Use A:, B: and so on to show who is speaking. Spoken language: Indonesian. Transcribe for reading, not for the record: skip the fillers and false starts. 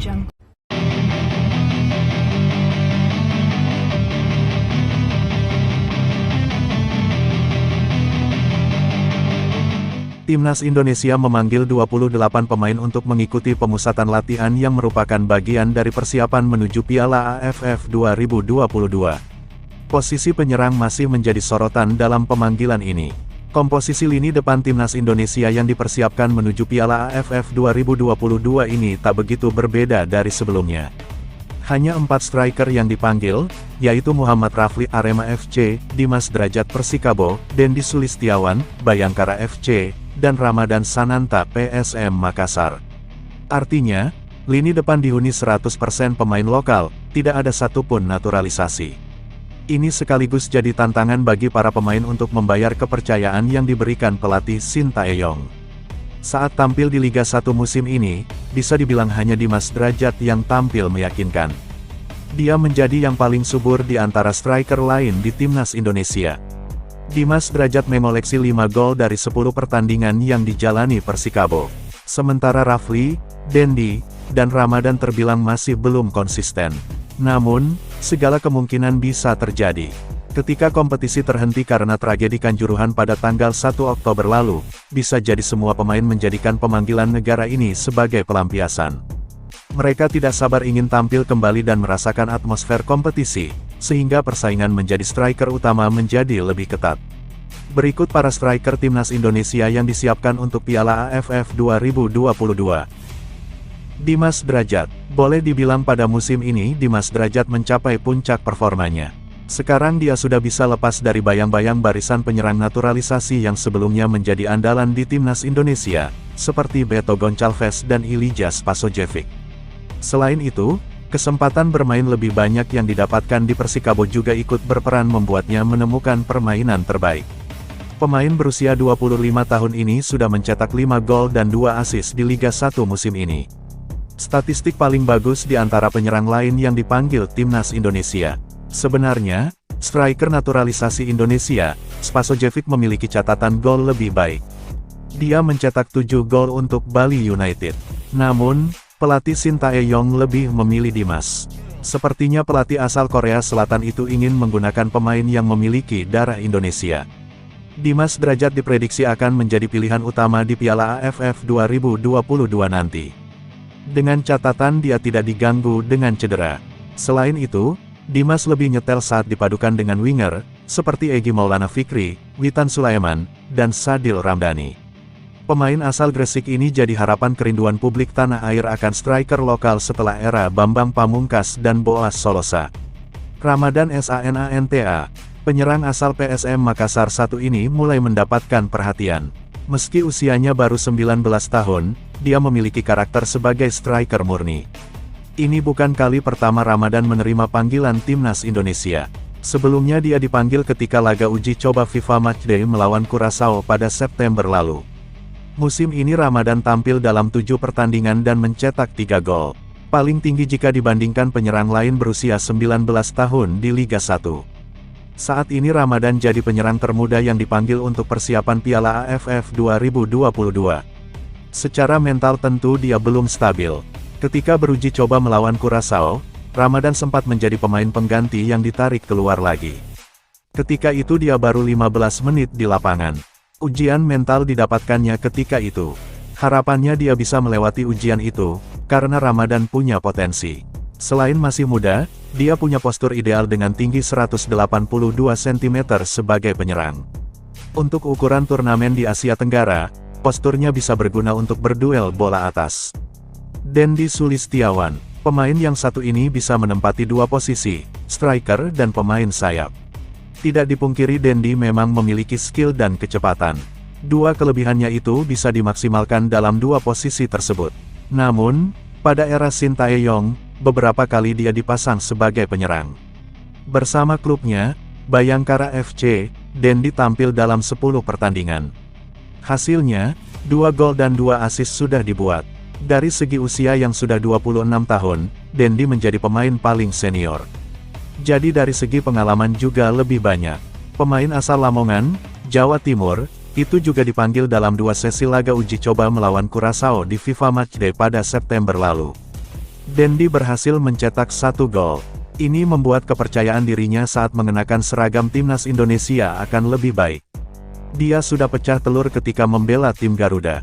A: Jungle.
B: Timnas Indonesia memanggil 28 pemain untuk mengikuti pemusatan latihan yang merupakan bagian dari persiapan menuju Piala AFF 2022. Posisi penyerang masih menjadi sorotan dalam pemanggilan ini. Komposisi lini depan Timnas Indonesia yang dipersiapkan menuju Piala AFF 2022 ini tak begitu berbeda dari sebelumnya. Hanya 4 striker yang dipanggil, yaitu Muhammad Rafli Arema FC, Dimas Drajat Persikabo, Dendi Sulistiawan, Bayangkara FC, dan Ramadan Sananta PSM Makassar. Artinya, lini depan dihuni 100% pemain lokal, tidak ada satupun naturalisasi. Ini sekaligus jadi tantangan bagi para pemain untuk membayar kepercayaan yang diberikan pelatih Shin Tae-yong. Saat tampil di Liga 1 musim ini, bisa dibilang hanya Dimas Drajat yang tampil meyakinkan. Dia menjadi yang paling subur di antara striker lain di Timnas Indonesia. Dimas Drajat mengoleksi 5 gol dari 10 pertandingan yang dijalani Persikabo. Sementara Rafli, Dendi, dan Ramadan terbilang masih belum konsisten. Namun, segala kemungkinan bisa terjadi. Ketika kompetisi terhenti karena tragedi Kanjuruhan pada tanggal 1 Oktober lalu, bisa jadi semua pemain menjadikan pemanggilan negara ini sebagai pelampiasan. Mereka tidak sabar ingin tampil kembali dan merasakan atmosfer kompetisi, sehingga persaingan menjadi striker utama menjadi lebih ketat. Berikut para striker Timnas Indonesia yang disiapkan untuk Piala AFF 2022. Dimas Drajat. Boleh dibilang pada musim ini Dimas Drajat mencapai puncak performanya. Sekarang dia sudah bisa lepas dari bayang-bayang barisan penyerang naturalisasi yang sebelumnya menjadi andalan di Timnas Indonesia, seperti Beto Goncalves dan Ilijah Spasojevic. Selain itu, kesempatan bermain lebih banyak yang didapatkan di Persikabo juga ikut berperan membuatnya menemukan permainan terbaik. Pemain berusia 25 tahun ini sudah mencetak 5 gol dan 2 assist di Liga 1 musim ini. Statistik paling bagus di antara penyerang lain yang dipanggil Timnas Indonesia. Sebenarnya, striker naturalisasi Indonesia, Spasojevic memiliki catatan gol lebih baik. Dia mencetak 7 gol untuk Bali United. Namun, pelatih Shin Tae-yong lebih memilih Dimas. Sepertinya pelatih asal Korea Selatan itu ingin menggunakan pemain yang memiliki darah Indonesia. Dimas Drajat diprediksi akan menjadi pilihan utama di Piala AFF 2022 nanti. Dengan catatan dia tidak diganggu dengan cedera. Selain itu, Dimas lebih nyetel saat dipadukan dengan winger, seperti Egy Maulana Fikri, Witan Sulaiman, dan Sadil Ramdhani. Pemain asal Gresik ini jadi harapan kerinduan publik tanah air akan striker lokal setelah era Bambang Pamungkas dan Boas Solosa. Ramadan Sananta, penyerang asal PSM Makassar 1 ini mulai mendapatkan perhatian. Meski usianya baru 19 tahun, dia memiliki karakter sebagai striker murni. Ini bukan kali pertama Ramadan menerima panggilan Timnas Indonesia. Sebelumnya dia dipanggil ketika laga uji coba FIFA Matchday melawan Curaçao pada September lalu. Musim ini Ramadan tampil dalam 7 pertandingan dan mencetak 3 gol. Paling tinggi jika dibandingkan penyerang lain berusia 19 tahun di Liga 1. Saat ini Ramadan jadi penyerang termuda yang dipanggil untuk persiapan Piala AFF 2022. Secara mental tentu dia belum stabil. Ketika beruji coba melawan Curaçao, Ramadan sempat menjadi pemain pengganti yang ditarik keluar lagi. Ketika itu dia baru 15 menit di lapangan. Ujian mental didapatkannya ketika itu. Harapannya dia bisa melewati ujian itu, karena Ramadan punya potensi. Selain masih muda, dia punya postur ideal dengan tinggi 182 cm sebagai penyerang. Untuk ukuran turnamen di Asia Tenggara, posturnya bisa berguna untuk berduel bola atas. Dendi Sulistiawan, pemain yang satu ini bisa menempati 2 posisi, striker dan pemain sayap. Tidak dipungkiri Dendi memang memiliki skill dan kecepatan. 2 kelebihannya itu bisa dimaksimalkan dalam 2 posisi tersebut. Namun, pada era Shin Tae-yong, beberapa kali dia dipasang sebagai penyerang. Bersama klubnya, Bayangkara FC, Dendi tampil dalam 10 pertandingan. Hasilnya, 2 gol dan 2 assist sudah dibuat. Dari segi usia yang sudah 26 tahun, Dendi menjadi pemain paling senior. Jadi dari segi pengalaman juga lebih banyak. Pemain asal Lamongan, Jawa Timur, itu juga dipanggil dalam 2 sesi laga uji coba melawan Curaçao di FIFA Matchday pada September lalu. Dendi berhasil mencetak 1 gol. Ini membuat kepercayaan dirinya saat mengenakan seragam timnas Indonesia akan lebih baik. Dia sudah pecah telur ketika membela tim Garuda.